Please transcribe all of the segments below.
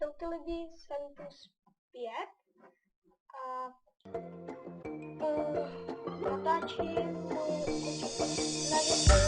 Čau ty lidi, jsem tu zpět a natáčím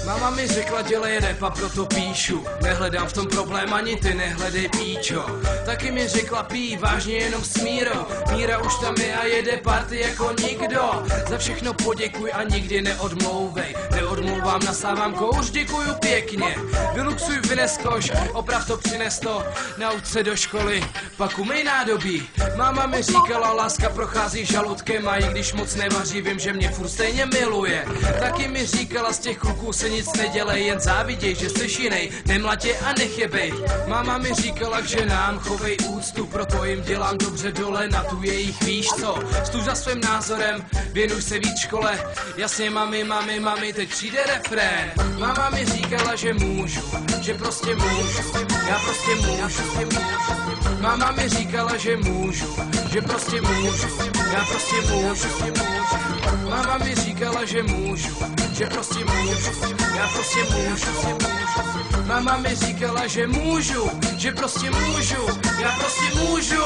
Mama mi řekla, dělej rap a proto píšu. Nehledám v tom problém, ani ty nehledej píčo. Taky mi řekla, pí vážně jenom s Mírou. Míra už tam je a jede party jako nikdo. Za všechno poděkuj a nikdy neodmlouvej. Neodmlouvám, nasávám kouř, děkuju pěkně. Vyluxuj, vynes koš, oprav to, přines to. Nauč se do školy, pak umej nádobí. Máma mi říkala, láska prochází žaludkem a i když moc nevaří, vím, že mě furt stejně miluje. Taky mi říkala, z těch kluků se nic nedělej, jen záviděj, že jsi jinej, nemlatě a nech je bejt. Máma mi říkala k ženám, chovej úctu, proto jim dělám dobře dole na tu jejich, víš co. Stůž za svým názorem, věnuj se víc škole. Jasně mami, teď přijde refrén. Máma mi říkala, že můžu, že prostě můžu, já prostě můžu. Máma mi říkala, že můžu, že prostě můžu, já prostě můžu. Máma mi říkala, že můžu, že prostě můžu, já prostě můžu. Máma mi říkala, že můžu, že prostě můžu, já prostě můžu.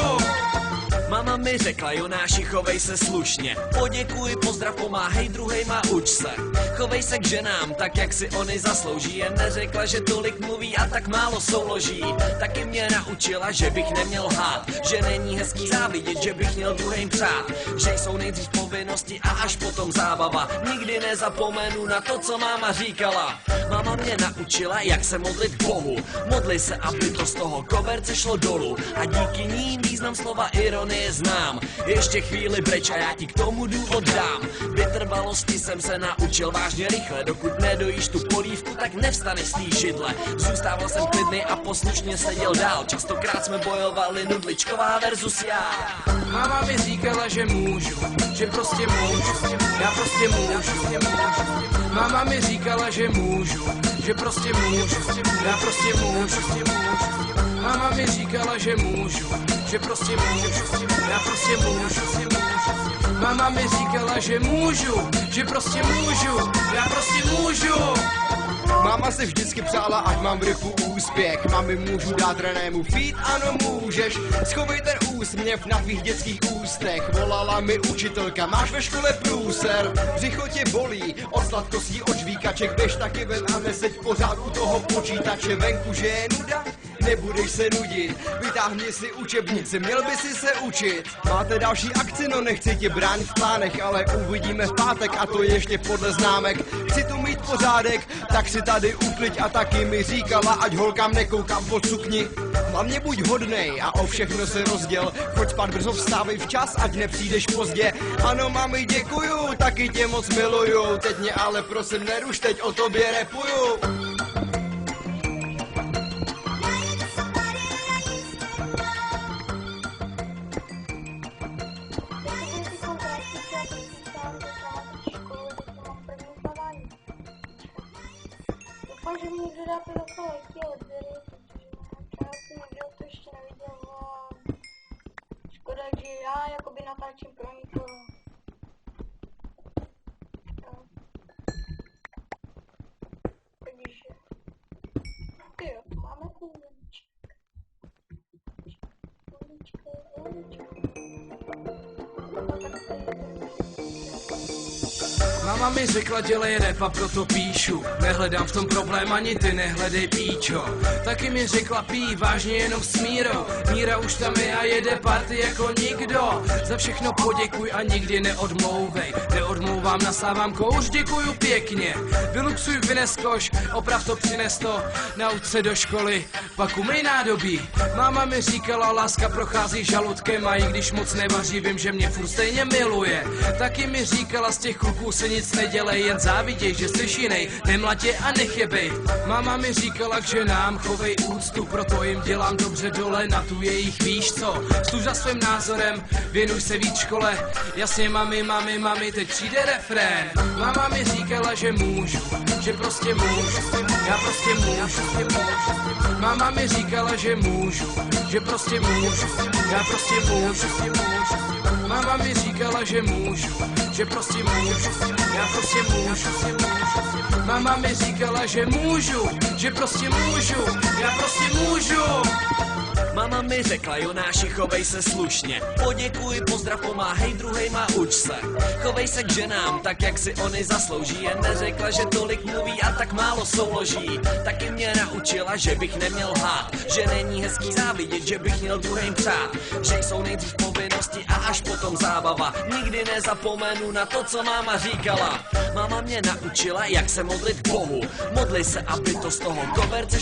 Mama mi řekla, Jonáši, chovej se slušně. Poděkuj, pozdrav, pomáhej druhejma, uč se. Chovej se k ženám, tak jak si oni zaslouží. Jen neřekla, že tolik mluví a tak málo souloží. Taky mě naučila, že bych neměl lhát. Že není hezký závidět, že bych měl druhým přát. Že jsou nejdřív povinnosti a až potom zábava. Nikdy nezapomenu na to, co máma říkala. Máma mě naučila, jak se modlit k Bohu. Modli se, aby to z toho koberce šlo dolů. A díky ním význam slova ironie znám. Ještě chvíli breč a já ti k tomu důvod dám. Vytrvalosti jsem se naučil vážně rychle. Dokud nedojíš tu polívku, tak nevstaneš z té židle. Zůstával jsem klidný a poslušně seděl dál. Častokrát jsme bojovali nudličková versus já. Máma mi říkala, že můžu, že prostě můžu, já prostě můžu. Máma mi říkala, že můžu, že prostě můžu, já prostě můžu. Máma mi říkala, že můžu, že prostě můžu, já prostě můžu. Máma mi říkala, že můžu, že prostě můžu, já prostě můžu. Máma se vždycky přála, ať mám v repu úspěch. Mami, můžu dát ranému feed? Ano, můžeš. Schovej ten úsměv na tvých dětských ústech. Volala mi učitelka, máš ve škole průser. Břicho tě bolí, od sladkostí, od žvíkaček. Běž taky ven a neseď pořád u toho počítače. Venku, že je nuda? Nebudeš se nudit, vytáhni si učebnici, měl by si se učit. Máte další akci, no nechci tě bránit v plánech, ale uvidíme v pátek a to ještě podle známek. Chci tu mít pořádek, tak si tady ukliď a taky mi říkala, ať holkám nekoukám pod sukni. Hlavně buď hodnej a o všechno se rozděl, choď spát brzo, vstávej včas, ať nepřijdeš pozdě. Ano mami, děkuju, taky tě moc miluju, teď mě ale prosím neruš, teď o tobě repuju. Doufám, že mi někdo dáte za to lajky a odběry, protože mám čas, nikdo to ještě neviděl a škoda, že já jakoby natáčím pro nikoho. Takže, jo, máme kůliček. Máma mi řekla, dělej rap a proto píšu. Nehledám v tom problém, ani ty nehledej píčo. Taky mi řekla, pí vážně jenom s Mírou. Míra už tam je a jede party jako nikdo. Za všechno poděkuj a nikdy neodmlouvej. Neodmlouvám, nasávám kouř, děkuju pěkně. Vyluxuj, vynes koš, oprav to, přines to. Nauč se do školy, pak umej nádobí. Máma mi říkala, láska prochází žaludkem a i když moc nevaří, vím, že mě furt stejně miluje. Taky mi říkala, z těch kluků se nic nedělej, jen záviděj, že jsi jinej, nemlatě a nech je bejt. Máma mi říkala k ženám, chovej úctu, proto jim dělám dobře dole na tu jejich, víš co. Stůž za svým názorem, věnuj se víc škole. Jasně mami, teď přijde refrén. Máma mi říkala, že můžu, že prostě můžu, já prostě můžu. Máma mi říkala, že můžu, že prostě můžu, já prostě můžu. Máma mi říkala, že můžu, že prostě můžu, já prostě můžu. Máma mi říkala, že můžu, že prostě můžu, já prostě můžu. Mama mi řekla, Jonáši, chovej se slušně. Poděkuj, pozdrav, pomáhej druhejma, uč se. Chovej se k ženám, tak jak si oni zaslouží. Jen neřekla, že tolik mluví a tak málo souloží. Taky mě naučila, že bych neměl lhát, že není hezký závidět, že bych měl druhým přát, že jsou nejdřív povinnosti a až potom zábava. Nikdy nezapomenu na to, co máma říkala. Máma mě naučila, jak se modlit k Bohu. Modli se, aby to z toho koberce